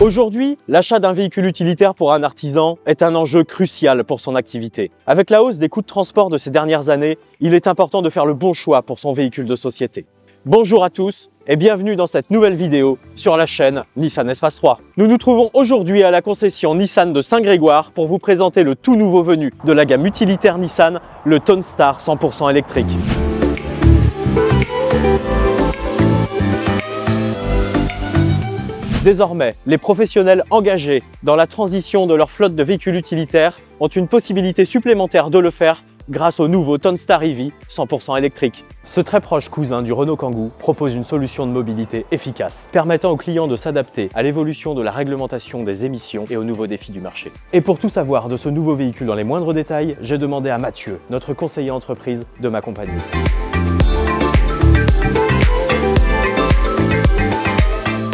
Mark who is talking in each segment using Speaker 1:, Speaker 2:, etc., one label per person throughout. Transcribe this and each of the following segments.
Speaker 1: Aujourd'hui, l'achat d'un véhicule utilitaire pour un artisan est un enjeu crucial pour son activité. Avec la hausse des coûts de transport de ces dernières années, il est important de faire le bon choix pour son véhicule de société. Bonjour à tous et bienvenue dans cette nouvelle vidéo sur la chaîne Nissan Espace 3. Nous nous trouvons aujourd'hui à la concession Nissan de Saint-Grégoire pour vous présenter le tout nouveau venu de la gamme utilitaire Nissan, le Townstar 100% électrique. Désormais, les professionnels engagés dans la transition de leur flotte de véhicules utilitaires ont une possibilité supplémentaire de le faire grâce au nouveau Townstar EV 100% électrique. Ce très proche cousin du Renault Kangoo propose une solution de mobilité efficace, permettant aux clients de s'adapter à l'évolution de la réglementation des émissions et aux nouveaux défis du marché. Et pour tout savoir de ce nouveau véhicule dans les moindres détails, j'ai demandé à Mathieu, notre conseiller entreprise, de m'accompagner.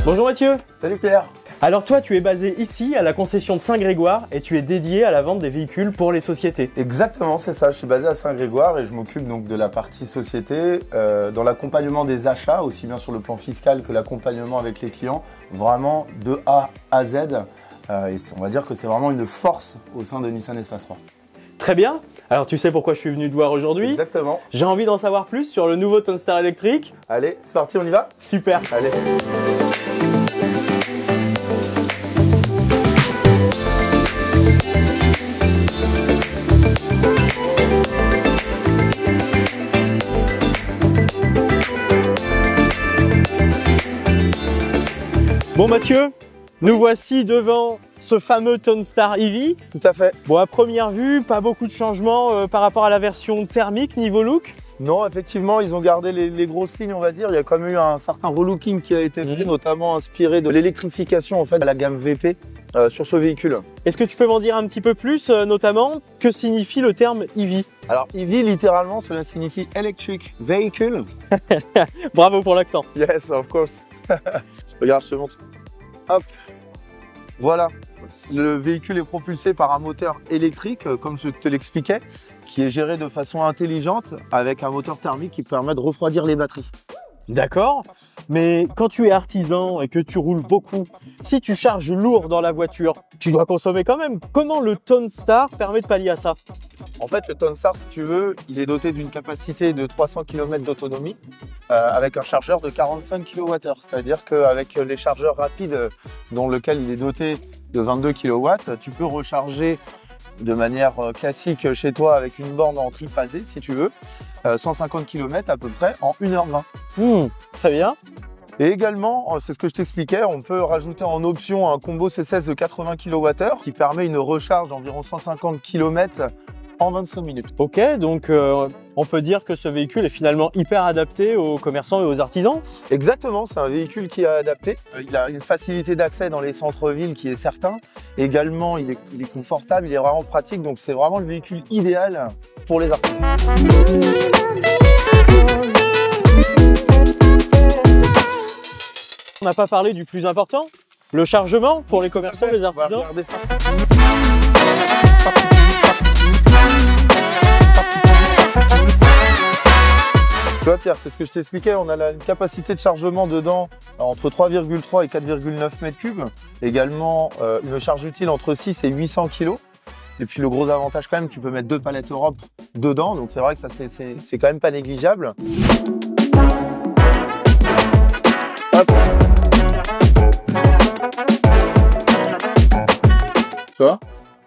Speaker 1: Bonjour Mathieu.
Speaker 2: Salut Pierre.
Speaker 1: Alors toi, tu es basé ici à la concession de Saint-Grégoire et tu es dédié à la vente des véhicules pour les sociétés.
Speaker 2: Exactement, c'est ça. Je suis basé à Saint-Grégoire et je m'occupe donc de la partie société, dans l'accompagnement des achats, aussi bien sur le plan fiscal que l'accompagnement avec les clients, vraiment de A à Z. Et on va dire que c'est vraiment une force au sein de Nissan Espace 3.
Speaker 1: Très bien. Alors tu sais pourquoi je suis venu te voir aujourd'hui?
Speaker 2: Exactement.
Speaker 1: J'ai envie d'en savoir plus sur le nouveau Townstar électrique.
Speaker 2: Allez, c'est parti, on y va?
Speaker 1: Super.
Speaker 2: Allez.
Speaker 1: Bon Mathieu, nous voici devant ce fameux Townstar EV.
Speaker 2: Tout à fait.
Speaker 1: Bon, à première vue, pas beaucoup de changements par rapport à la version thermique niveau look.
Speaker 2: Non, effectivement, ils ont gardé les grosses lignes, on va dire. Il y a quand même eu un certain relooking qui a été fait, notamment inspiré de l'électrification en fait, de la gamme VP sur ce véhicule.
Speaker 1: Est-ce que tu peux m'en dire un petit peu plus, notamment, que signifie le terme EV?
Speaker 2: Alors, EV, littéralement, cela signifie Electric Vehicle.
Speaker 1: Bravo pour l'accent.
Speaker 2: Yes, of course. Regarde, je te montre. Hop, voilà. Le véhicule est propulsé par un moteur électrique, comme je te l'expliquais, qui est géré de façon intelligente avec un moteur thermique qui permet de refroidir les batteries.
Speaker 1: D'accord, mais quand tu es artisan et que tu roules beaucoup, si tu charges lourd dans la voiture, tu dois consommer quand même. Comment le Townstar permet de pallier à ça?
Speaker 2: En fait, le Townstar, si tu veux, il est doté d'une capacité de 300 km d'autonomie avec un chargeur de 45 kWh. C'est-à-dire qu'avec les chargeurs rapides dont lequel il est doté de 22 kW, tu peux recharger de manière classique chez toi avec une borne en triphasé, si tu veux, 150 km à peu près en 1h20.
Speaker 1: Très bien.
Speaker 2: Et également, c'est ce que je t'expliquais, on peut rajouter en option un combo C16 de 80 kWh qui permet une recharge d'environ 150 km en 25 minutes.
Speaker 1: Ok, donc on peut dire que ce véhicule est finalement hyper adapté aux commerçants et aux artisans?
Speaker 2: Exactement, c'est un véhicule qui est adapté. Il a une facilité d'accès dans les centres-villes qui est certain. Également, il est confortable, il est vraiment pratique, donc c'est vraiment le véhicule idéal pour les artisans.
Speaker 1: On n'a pas parlé du plus important, le chargement pour les commerçants et les artisans.
Speaker 2: Tu vois Pierre, c'est ce que je t'expliquais, on a une capacité de chargement dedans entre 3,3 et 4,9 m3. Également une charge utile entre 6 et 800 kg. Et puis le gros avantage quand même, tu peux mettre 2 palettes Europe dedans, donc c'est vrai que ça c'est quand même pas négligeable. Hop. Tu vois?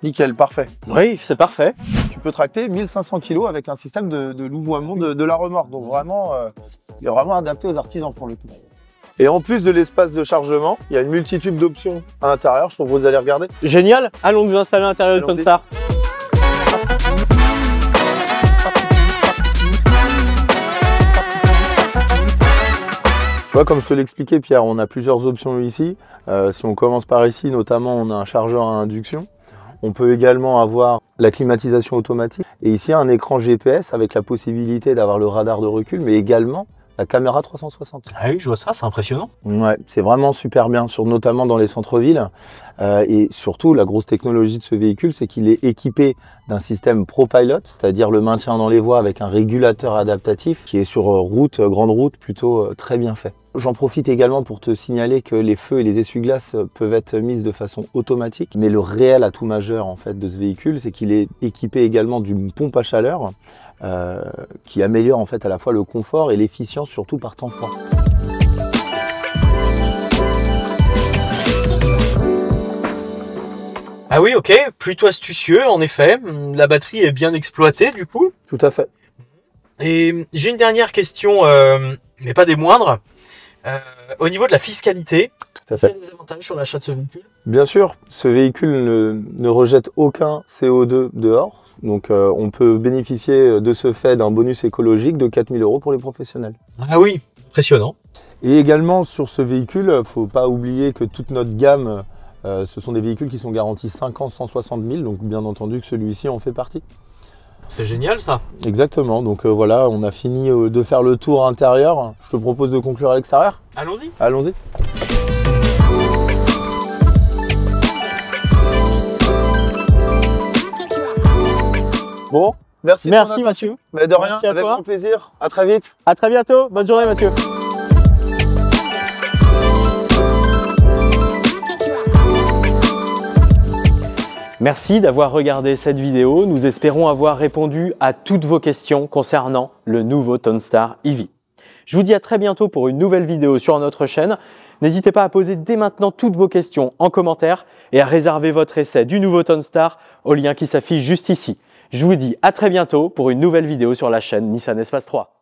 Speaker 2: Nickel, parfait.
Speaker 1: Oui, c'est parfait.
Speaker 2: Tu peux tracter 1500 kg avec un système de louvoiement de la remorque. Donc vraiment, il est vraiment adapté aux artisans pour le coup. Et en plus de l'espace de chargement, il y a une multitude d'options à l'intérieur. Je trouve que vous allez regarder.
Speaker 1: Génial. Allons nous installer à l'intérieur du Townstar.
Speaker 2: Tu vois, comme je te l'expliquais Pierre, on a plusieurs options ici. Si on commence par ici, notamment, on a un chargeur à induction. On peut également avoir la climatisation automatique. Et ici, un écran GPS avec la possibilité d'avoir le radar de recul, mais également la caméra 360.
Speaker 1: Ah oui, je vois ça, c'est impressionnant.
Speaker 2: Ouais, c'est vraiment super bien, notamment dans les centres-villes. Et surtout, la grosse technologie de ce véhicule, c'est qu'il est équipé d'un système ProPilot, c'est-à-dire le maintien dans les voies avec un régulateur adaptatif qui est sur route, grande route, plutôt très bien fait. J'en profite également pour te signaler que les feux et les essuie-glaces peuvent être mis de façon automatique. Mais le réel atout majeur en fait de ce véhicule, c'est qu'il est équipé également d'une pompe à chaleur qui améliore en fait à la fois le confort et l'efficience, surtout par temps froid.
Speaker 1: Ah oui, ok, plutôt astucieux en effet. La batterie est bien exploitée du coup.
Speaker 2: Tout à fait.
Speaker 1: Et j'ai une dernière question, mais pas des moindres. Au niveau de la fiscalité,
Speaker 2: Tout à
Speaker 1: il y a
Speaker 2: fait.
Speaker 1: des avantages sur l'achat de ce véhicule?
Speaker 2: Bien sûr, ce véhicule ne rejette aucun CO2 dehors. Donc on peut bénéficier de ce fait d'un bonus écologique de 4 000 € pour les professionnels.
Speaker 1: Ah oui, impressionnant.
Speaker 2: Et également sur ce véhicule, il ne faut pas oublier que toute notre gamme, ce sont des véhicules qui sont garantis 5 ans, 160 000. Donc bien entendu que celui-ci en fait partie.
Speaker 1: C'est génial ça.
Speaker 2: Exactement, donc voilà, on a fini de faire le tour intérieur. Je te propose de conclure à l'extérieur.
Speaker 1: Allons-y.
Speaker 2: Allons-y. Bon, merci.
Speaker 1: Merci Mathieu.
Speaker 2: Mais de rien,
Speaker 1: Merci à
Speaker 2: avec
Speaker 1: toi.
Speaker 2: grand plaisir. À très vite.
Speaker 1: À très bientôt. Bonne journée Mathieu. Merci d'avoir regardé cette vidéo. Nous espérons avoir répondu à toutes vos questions concernant le nouveau Townstar EV. Je vous dis à très bientôt pour une nouvelle vidéo sur notre chaîne. N'hésitez pas à poser dès maintenant toutes vos questions en commentaire et à réserver votre essai du nouveau Townstar au lien qui s'affiche juste ici. Je vous dis à très bientôt pour une nouvelle vidéo sur la chaîne Nissan Espace 3.